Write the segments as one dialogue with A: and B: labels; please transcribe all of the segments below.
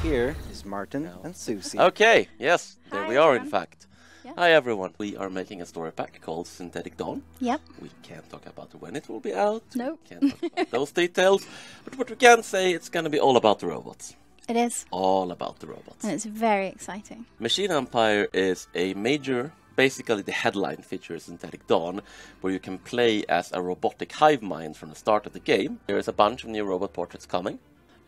A: here is Martin and Susie.
B: Okay, yes, there
C: Hi,
B: we are
C: everyone.
B: in fact.
C: Yeah.
B: Hi everyone, we are making a story pack called Synthetic Dawn.
C: Yep.
B: We can't talk about when it will be out.
C: Nope.
B: Can't talk about those details. But what we can say, it's going to be all about the robots.
C: It is.
B: All about the robots.
C: And it's very exciting.
B: Machine Empire is a major, basically the headline feature of Synthetic Dawn, where you can play as a robotic hive mind from the start of the game. There is a bunch of new robot portraits coming,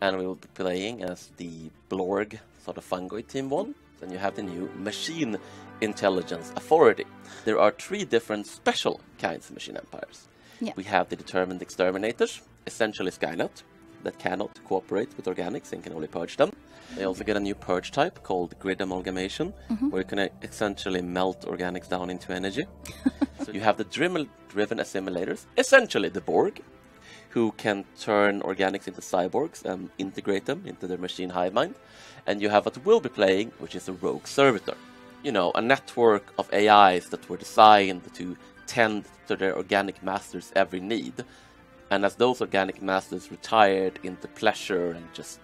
B: and we will be playing as the Blorg, sort of fungoid team one. Then you have the new Machine Intelligence Authority. There are 3 different special kinds of Machine Empires.
C: Yeah.
B: We have the Determined Exterminators, essentially Skynet, that cannot cooperate with organics and can only purge them. They also get a new purge type called Grid Amalgamation, where you can essentially melt organics down into energy. So you have the Dremel-driven assimilators, essentially the Borg, who can turn organics into cyborgs and integrate them into their machine hive mind. And you have what we'll be playing, which is a rogue servitor. You know, a network of AIs that were designed to tend to their organic masters' every need. And as those organic masters retired into pleasure and just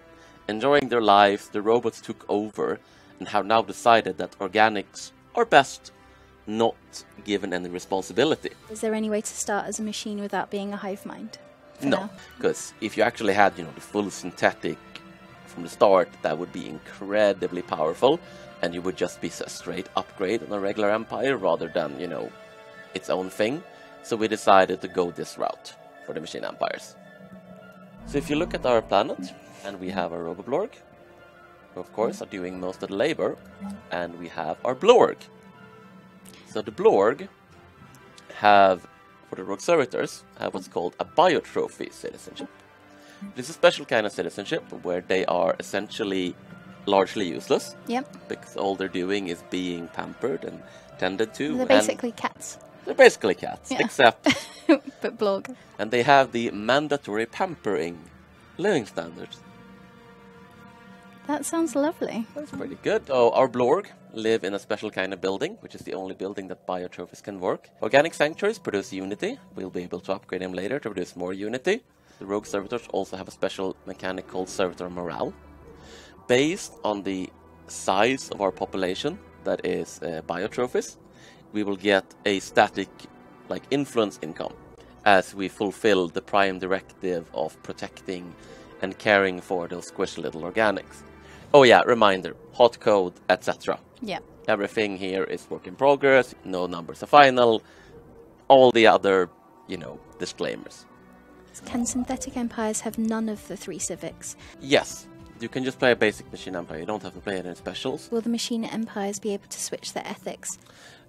B: enjoying their lives, the robots took over and have now decided that organics are best not given any responsibility.
C: Is there any way to start as a machine without being a hive mind?
B: No, because if you actually had, the full synthetic from the start, that would be incredibly powerful, and you would just be a straight upgrade on a regular empire rather than, its own thing. So we decided to go this route for the machine empires. So if you look at our planet, and we have our Roboblorg, who of course are doing most of the labor, and we have our Blorg. So the Blorg have, for the rogue servitors, have what's called a biotrophy citizenship. This is a special kind of citizenship where they are essentially largely useless.
C: Yep.
B: Because all they're doing is being pampered and tended to.
C: They're basically cats.
B: They're basically cats,
C: Yeah.
B: except...
C: But Blorg.
B: And they have the mandatory pampering living standards.
C: That sounds lovely.
B: That's pretty good. So our Blorg live in a special kind of building, which is the only building that biotrophies can work. Organic sanctuaries produce unity. We'll be able to upgrade them later to produce more unity. The rogue servitors also have a special mechanic called servitor morale. Based on the size of our population, that is biotrophies, we will get a static influence income as we fulfill the prime directive of protecting and caring for those squishy little organics. Oh yeah, reminder, hot code, etc.
C: Yeah.
B: Everything here is work in progress, no numbers are final, all the other, disclaimers.
C: Can synthetic empires have none of the 3 civics?
B: Yes, you can just play a basic machine empire, you don't have to play any specials.
C: Will the machine empires be able to switch their ethics?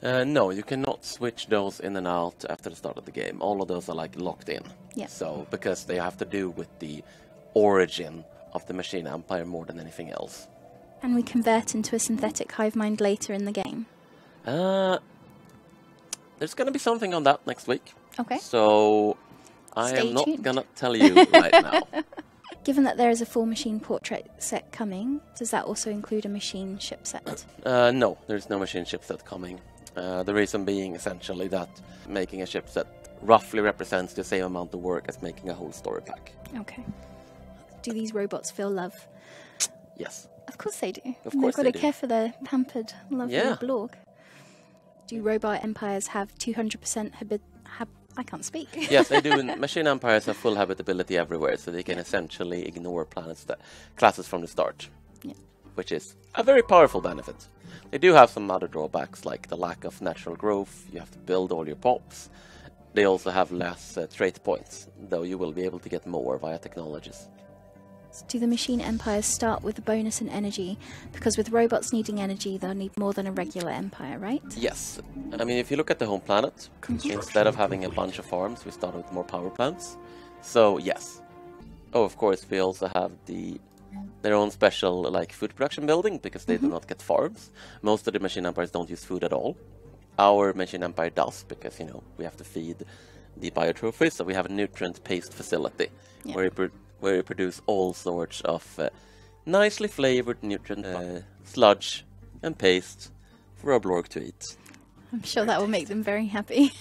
B: No, you cannot switch those in and out after the start of the game. All of those are locked in.
C: Yeah.
B: So, because they have to do with the origin of the machine empire more than anything else.
C: And we convert into a synthetic hive mind later in the game?
B: There's going to be something on that next week.
C: Okay.
B: So, I
C: Stay
B: am not
C: tuned.
B: going to tell you right now.
C: Given that there is a full machine portrait set coming, does that also include a machine ship set?
B: No, there's no machine ship set coming. The reason being essentially that making a ship set roughly represents the same amount of work as making a whole story pack.
C: Okay. Do these robots feel love?
B: Yes.
C: Of course they do.
B: Of
C: And
B: course
C: they've got
B: they
C: to
B: do.
C: care for their pampered, lovely
B: Yeah.
C: Blorg. Do robot empires have 200% I can't speak.
B: Yes, they do. Machine empires have full habitability everywhere, so they can essentially ignore classes from the start,
C: Yeah.
B: which is a very powerful benefit. They do have some other drawbacks, like the lack of natural growth. You have to build all your pops. They also have less trait points, though you will be able to get more via technologies.
C: Do the machine empires start with a bonus in energy? Because with robots needing energy, they'll need more than a regular empire, right?
B: Yes. I mean, if you look at the home planet, instead of having a bunch of farms, we start with more power plants. So, yes. Oh, of course, we also have their own special food production building, because they do not get farms. Most of the machine empires don't use food at all. Our machine empire does, because, we have to feed the biotrophies, so we have a nutrient paste facility where we produce all sorts of nicely flavored nutrient sludge and paste for our Blorg to eat.
C: I'm sure that will make them very happy.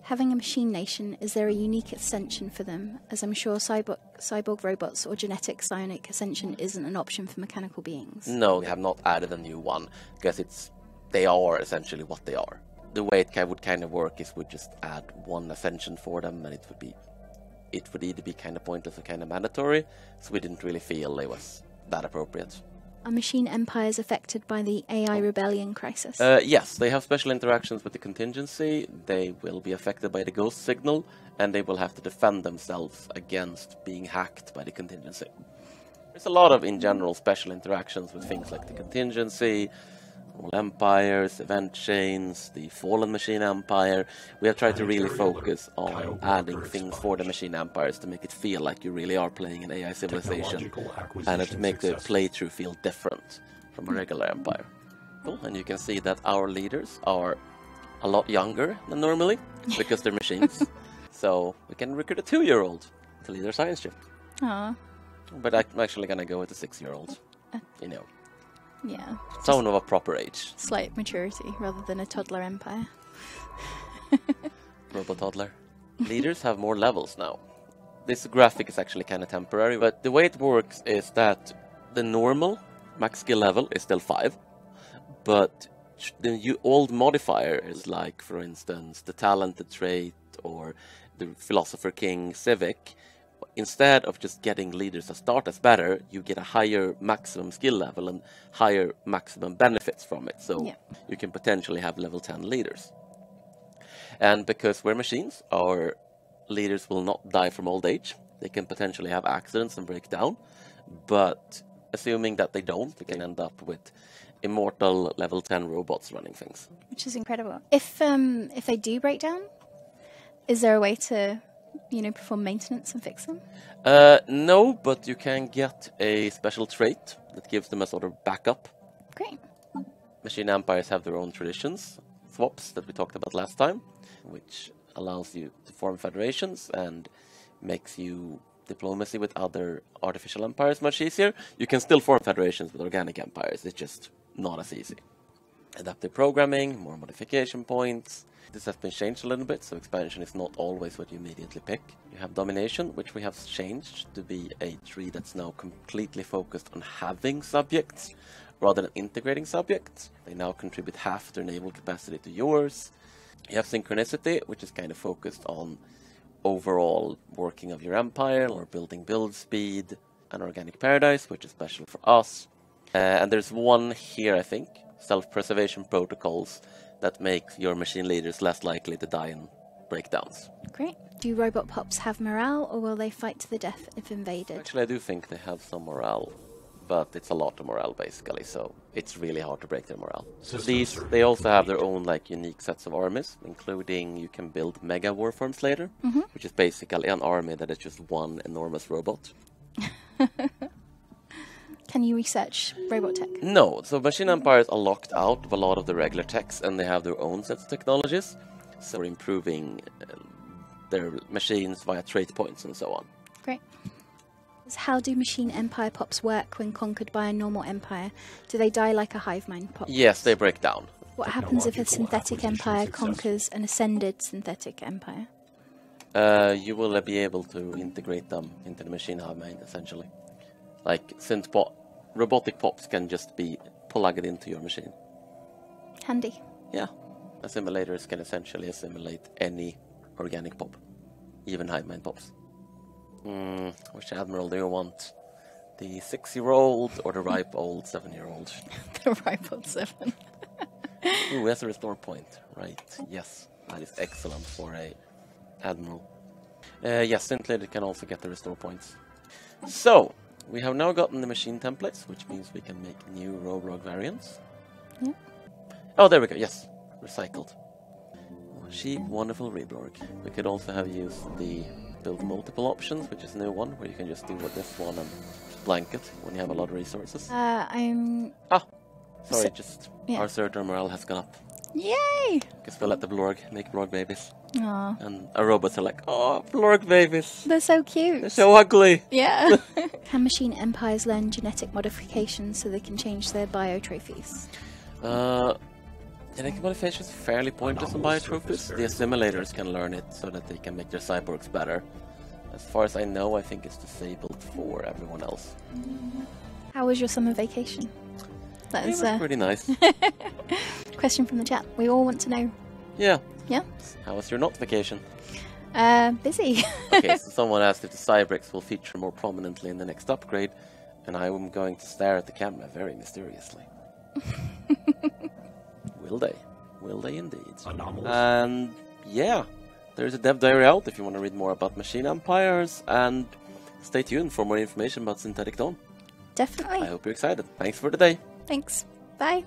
C: Having a machine nation, is there a unique ascension for them? As I'm sure cyborg robots or genetic psionic ascension isn't an option for mechanical beings.
B: No, we have not added a new one, because they are essentially what they are. The way it would kind of work is we'd just add one ascension for them, and it would either be kind of pointless or kind of mandatory, so we didn't really feel it was that appropriate.
C: Are machine empires affected by the AI rebellion crisis?
B: Yes, they have special interactions with the contingency, they will be affected by the ghost signal, and they will have to defend themselves against being hacked by the contingency. There's a lot of, in general, special interactions with things like the contingency, all empires, event chains, the fallen machine empire. We have tried to really focus on adding things for the machine empires to make it feel like you really are playing an AI civilization, and to make the playthrough feel different from a regular empire. Cool. And you can see that our leaders are a lot younger than normally, because they're machines. So we can recruit a 2-year-old to lead our science ship.
C: Aww.
B: But I'm actually gonna go with a 6-year-old. You know.
C: Yeah.
B: Someone of a proper age.
C: Slight maturity rather than a toddler empire.
B: Robo-toddler. Leaders have more levels now. This graphic is actually kind of temporary, but the way it works is that the normal max skill level is still 5, but the old modifier is like, for instance, the talented trait or the philosopher king civic. Instead of just getting leaders to start as better, you get a higher maximum skill level and higher maximum benefits from it. So you can potentially have level 10 leaders. And because we're machines, our leaders will not die from old age. They can potentially have accidents and break down. But assuming that they don't, we can end up with immortal level 10 robots running things.
C: Which is incredible. If they do break down, is there a way to perform maintenance and fix them?
B: No, but you can get a special trait that gives them a sort of backup.
C: Great.
B: Machine empires have their own traditions, swaps that we talked about last time, which allows you to form federations and makes you diplomacy with other artificial empires much easier. You can still form federations with organic empires, it's just not as easy. Adaptive programming, more modification points. This has been changed a little bit, so expansion is not always what you immediately pick. You have domination, which we have changed to be a tree that's now completely focused on having subjects rather than integrating subjects. They now contribute half their naval capacity to yours. You have synchronicity, which is kind of focused on overall working of your empire or building build speed, and organic paradise, which is special for us. And there's one here, I think, self-preservation protocols, that makes your machine leaders less likely to die in breakdowns.
C: Great. Do robot pups have morale, or will they fight to the death if invaded?
B: Actually, I do think they have some morale, but it's a lot of morale basically, so it's really hard to break their morale. They also have their own unique sets of armies, including you can build Mega Warforms later, which is basically an army that is just one enormous robot.
C: Can you research robot tech?
B: No, so machine empires are locked out of a lot of the regular techs, and they have their own sets of technologies, so they're improving their machines via trait points and so on.
C: Great. How do machine empire pops work when conquered by a normal empire? Do they die like a hive mind pop?
B: Yes, they break down.
C: What happens if a synthetic empire conquers an ascended synthetic empire?
B: You will be able to integrate them into the machine hive mind, essentially. Like, robotic pops can just be plugged into your machine.
C: Handy.
B: Yeah. Assimilators can essentially assimilate any organic pop, even hive mind pops. Which admiral do you want? The 6-year-old or the ripe old 7-year-old?
C: The ripe old 7.
B: Ooh, that's a restore point. Right, yes. That is excellent for a admiral. Yes, Synth can also get the restore points. So, we have now gotten the machine templates, which means we can make new Rogue variants.
C: Yeah.
B: Oh, there we go, yes. Recycled. Cheap, wonderful Reborg. We could also have used the build multiple options, which is a new one, where you can just do with this one and blanket when you have a lot of resources.
C: Sorry,
B: Our Surtur morale has gone up.
C: Yay!
B: Because we let the Blorg make Blorg babies.
C: Aww.
B: And our robots are like, oh, Blorg babies.
C: They're so cute.
B: They're so ugly.
C: Yeah. Can machine empires learn genetic modifications so they can change their bio trophies?
B: Genetic modification is fairly pointless on biotrophies. The assimilators can learn it so that they can make their cyborgs better. As far as I know, I think it's disabled for everyone else.
C: How was your summer vacation? That
B: It
C: is
B: was pretty nice.
C: question from the chat. We all want to know.
B: Yeah.
C: Yeah?
B: How was your not vacation?
C: Busy.
B: Okay, so someone asked if the Cybricks will feature more prominently in the next upgrade, and I am going to stare at the camera very mysteriously. Will they? Will they indeed? And yeah, there's a dev diary out if you want to read more about machine empires, and stay tuned for more information about Synthetic Dawn.
C: Definitely.
B: I hope you're excited. Thanks for today.
C: Thanks. Bye.